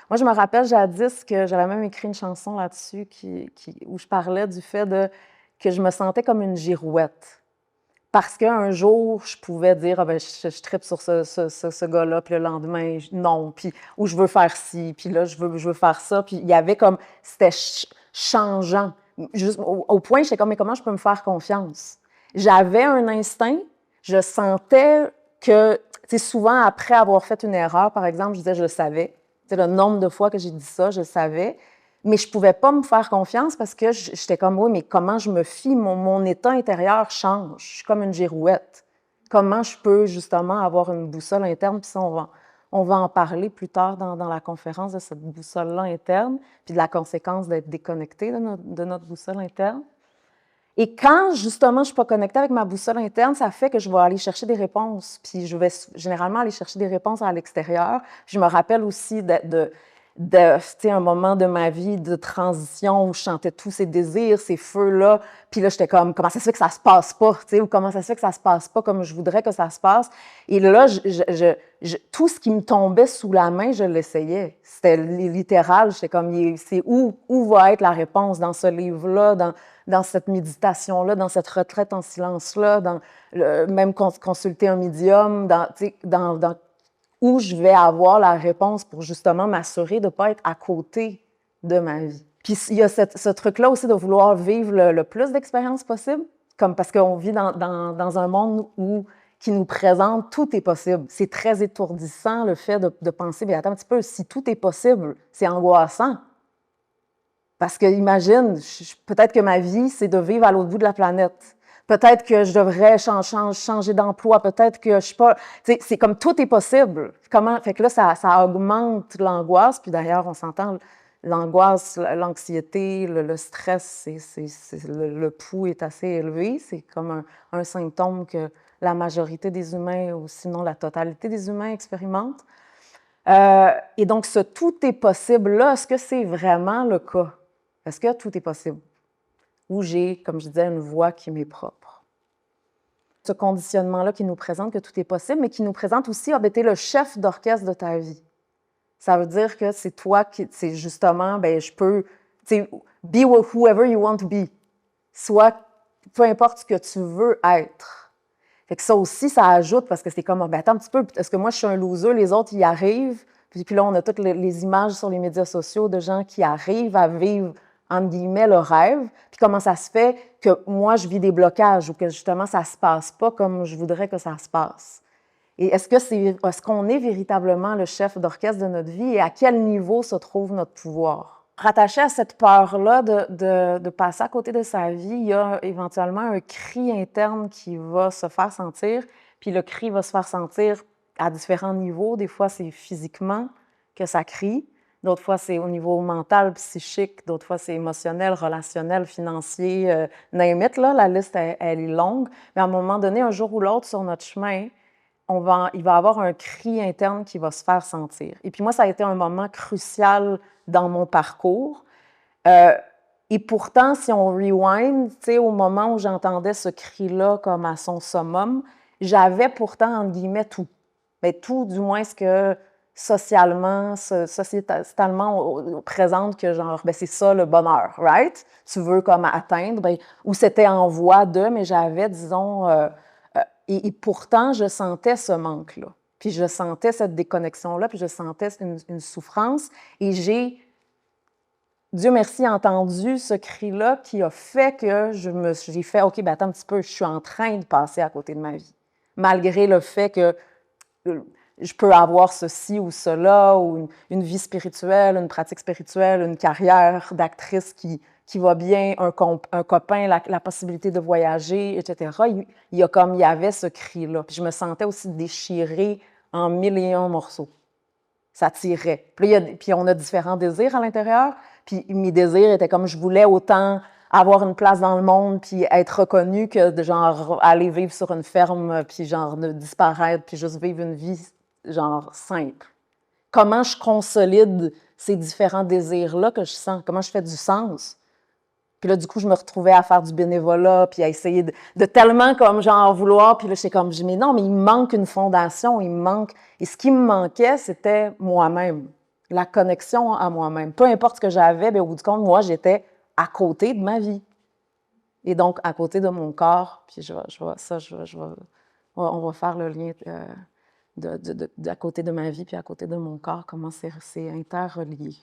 Moi, je me rappelle jadis que j'avais même écrit une chanson là-dessus où je parlais du fait que je me sentais comme une girouette. Parce qu'un jour, je pouvais dire, ah ben, je tripe sur ce gars-là, puis le lendemain, non, puis ou je veux faire ci, puis là, je veux faire ça. Puis il y avait comme, c'était changeant. Juste, au point, j'étais comme, mais comment je peux me faire confiance? J'avais un instinct, je sentais que, tu sais, souvent après avoir fait une erreur, par exemple, je disais, je le savais. Tu sais, le nombre de fois que j'ai dit ça, je le savais. Mais je ne pouvais pas me faire confiance parce que j'étais comme, oui, mais comment je me fie? Mon état intérieur change. Je suis comme une girouette. Comment je peux justement avoir une boussole interne? Puis ça, on va en parler plus tard dans la conférence de cette boussole-là interne, puis de la conséquence d'être déconnecté de notre boussole interne. Et quand, justement, je ne suis pas connectée avec ma boussole interne, ça fait que je vais aller chercher des réponses. Puis je vais généralement aller chercher des réponses à l'extérieur. Je me rappelle aussi un moment de ma vie de transition où je chantais tous ces désirs, ces feux-là. Puis là, j'étais comme, comment ça se fait que ça se passe pas? Ou comment ça se fait que ça se passe pas comme je voudrais que ça se passe? Et là, tout ce qui me tombait sous la main, je l'essayais. C'était littéral. J'étais comme, c'est où va être la réponse dans ce livre-là, dans cette méditation-là, dans cette retraite en silence-là, même consulter un médium, dans où je vais avoir la réponse pour justement m'assurer de ne pas être à côté de ma vie. Puis il y a ce truc-là aussi de vouloir vivre le plus d'expériences possible, comme parce qu'on vit dans un monde qui nous présente tout est possible. C'est très étourdissant le fait de penser, mais attends un petit peu, si tout est possible, c'est angoissant. Parce que imagine, peut-être que ma vie, c'est de vivre à l'autre bout de la planète. Peut-être que je devrais changer d'emploi. Peut-être que je suis pas... C'est comme tout est possible. Fait que là, ça augmente l'angoisse. Puis d'ailleurs, on s'entend, l'angoisse, l'anxiété, le stress, le pouls est assez élevé. C'est comme un symptôme que la majorité des humains, ou sinon la totalité des humains expérimentent. Et donc, ce tout est possible-là, est-ce que c'est vraiment le cas? Est-ce que tout est possible? Ou j'ai, comme je disais, une voix qui m'est propre. Ce conditionnement-là qui nous présente que tout est possible, mais qui nous présente aussi, ah ben, t'es le chef d'orchestre de ta vie. Ça veut dire que c'est toi qui, c'est justement, ben, je peux, tu sais, be whoever you want to be. Soit, peu importe ce que tu veux être. Fait que ça aussi, ça ajoute, parce que c'est comme, ben, attends un petit peu, est-ce que moi, je suis un loser, les autres, y arrivent? Puis là, on a toutes les images sur les médias sociaux de gens qui arrivent à vivre, entre guillemets, le rêve. Puis comment ça se fait que moi, je vis des blocages ou que justement, ça se passe pas comme je voudrais que ça se passe. Et est-ce qu'on est véritablement le chef d'orchestre de notre vie et à quel niveau se trouve notre pouvoir? Rattaché à cette peur-là de passer à côté de sa vie, il y a éventuellement un cri interne qui va se faire sentir, puis le cri va se faire sentir à différents niveaux. Des fois, c'est physiquement que ça crie. D'autres fois, c'est au niveau mental, psychique. D'autres fois, c'est émotionnel, relationnel, financier, name it, là. La liste, elle est longue. Mais à un moment donné, un jour ou l'autre, sur notre chemin, il va y avoir un cri interne qui va se faire sentir. Et puis moi, ça a été un moment crucial dans mon parcours. Et pourtant, si on rewind, tu sais, au moment où j'entendais ce cri-là comme à son summum, j'avais pourtant, entre guillemets, tout. Mais tout, du moins, ce que socialement, sociétalement, on présente que genre, ben c'est ça le bonheur, right? Tu veux comme atteindre, ben, ou c'était en voie de, mais j'avais, disons, et pourtant, je sentais ce manque-là. Puis je sentais cette déconnexion-là, puis je sentais une souffrance. Et j'ai, Dieu merci, entendu ce cri-là qui a fait que j'ai fait, OK, ben attends un petit peu, je suis en train de passer à côté de ma vie. Malgré le fait que je peux avoir ceci ou cela, ou une vie spirituelle, une pratique spirituelle, une carrière d'actrice qui va bien, un copain, la possibilité de voyager, etc. Il y avait ce cri-là. Puis je me sentais aussi déchirée en mille et un morceaux. Ça tirait. Puis on a différents désirs à l'intérieur. Puis mes désirs étaient comme je voulais autant avoir une place dans le monde puis être reconnue que de genre aller vivre sur une ferme puis genre de disparaître puis juste vivre une vie genre simple. Comment je consolide ces différents désirs-là que je sens? Comment je fais du sens? Puis là, du coup, je me retrouvais à faire du bénévolat, puis à essayer de tellement comme genre vouloir, puis là, j'étais comme, mais non, mais il me manque une fondation, il me manque... Et ce qui me manquait, c'était moi-même. la connexion à moi-même. Peu importe ce que j'avais, bien, au bout du compte, moi, j'étais à côté de ma vie. Et donc, à côté de mon corps, puis on va faire le lien d'à côté de ma vie, puis à côté de mon corps, comment c'est interrelié.